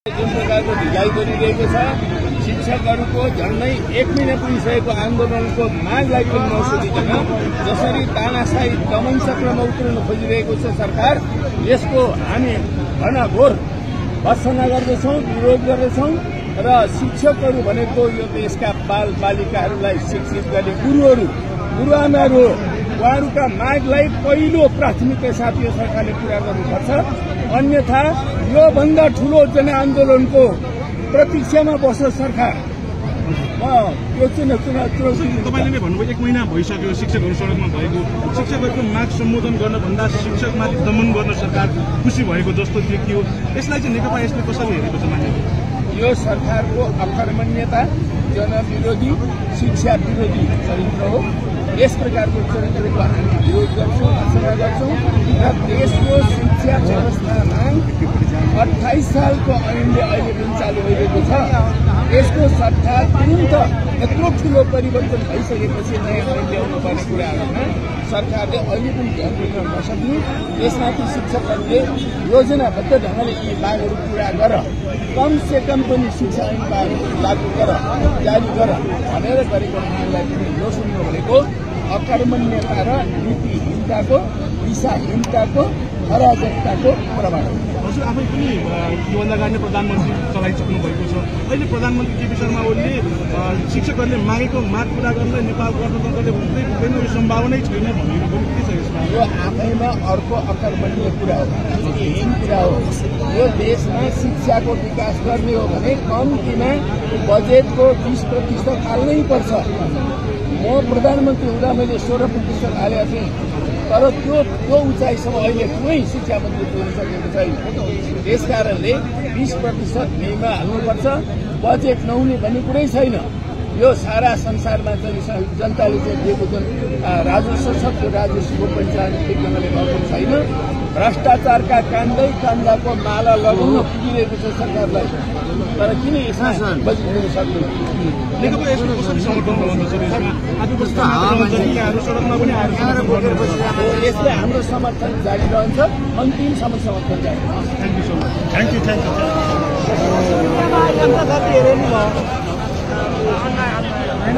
जुन प्रकारको ढिलाइ गरिरहेको छ, शिक्षकहरूको झन्डै 1 महिना पुगिसकेको आन्दोलनको मागलाई पनि नसोधिकन जसरी तानाशाही दमन चक्रमा उत्रन खोजिरहेको छ सरकार, यसको हामी घनघोर भर्त्सना गर्दछौं, विरोध गर्दछौं र शिक्षकहरू भनेको यो देशका बाल बालिकाहरूलाई शिक्षित गर्ने गुरुआमाहरू हो। उहाँहरूका मागलाई पहिलो प्राथमिकता साथ यो सरकारले पूरा गर्नुपर्छ, अन्यथा यो भन्दा ठूलो जनआन्दोलनको प्रतीक्षामा बस्छ सरकार। यो तपाईले नै भन्नुभयो 1 महिना भइसक्यो शिक्षकहरू सडकमा भएको, शिक्षकहरूको माग सम्बोधन गर्न भन्दा शिक्षकमाथि दमन गर्न सरकार खुसी भएको जस्तो देखियो। यसलाई चाहिँ नेकपा यसले कसरी हेरेको छ मान्यता? यो सरकारको अकर्मण्यता, जनविरोधी, शिक्षा विरोधी चरित्र हो। यस प्रकारको चरित्रको हामी विरोध गर्छौं, भर्त्सना गर्छौं र देशको शिक्षा व्यवस्थामा 28 सालको ऐनले अहिले पनि चालु भइरहेको छ। यसको सट्टा तुरन्त यत्रो ठूलो परिवर्तन भइसकेपछि नयाँ ऐन ल्याउनु पर्ने कुराहरूमा सरकारले अहिले पनि ध्यान दिन नसक्नु। यसमाथि शिक्षकहरूले योजनाबद्ध ढंगले यी मागहरू पूरा गर, कम से कम पनि शिक्षा ऐन लागू गर, जारी गर भनेर गरेको मागलाई पनि नसुन्नु भनेको अकर्मण्यता र नीतिहीनताको, दिशाहीनताको, अराजकताको प्रमाण हो। हजुर आफै पनि योभन्दा अगाडि प्रधानमन्त्री चलाइसक्नु भएको छ। अहिले प्रधानमन्त्री केपी शर्मा ओलीले शिक्षकहरूले मागेको माग पूरा गर्न नेपाल गणतन्त्रले पुग्दैन, यो सम्भावनै छैन भनेर पनि के छ यसमा? यो आफैमा अर्को अकर्मण्य कुरा हो, नीतिहीन कुरा हो। यो देशमा शिक्षाको विकास गर्ने हो भने कम्तीमा बजेटको 20% हाल्नै पर्छ। म प्रधानमन्त्री हुँदा मैले 16% हालेको थिएँ, तर त्यो उचाइसम्म अहिले कुनै शिक्षा मन्त्री पुग्न सकेको छैन। त्यसकारणले 20% मेमा हाल्नुपर्छ, बजेट नहुने भन्ने कुरै छैन। यो सारा संसारमा चाहिँ जनताले चाहिँ दिएको जुन राजस्व छ त्यो राजस्वको परिचालन ठिक ढंगले भएको छैन। भ्रष्टाचारका काण्दै काण्डको माला लगाउन पुगिरहेको छ सरकारलाई, तर किन यसमा बजेट दिन सक्दैन? नेकपा यसको कसरी समर्थन गर्नुहुन्छ? यसले हाम्रो समर्थन जारी रहन्छ, अन्तिमसम्म समर्थन जारी रहन्छ। Thank you so much. Thank you. होइन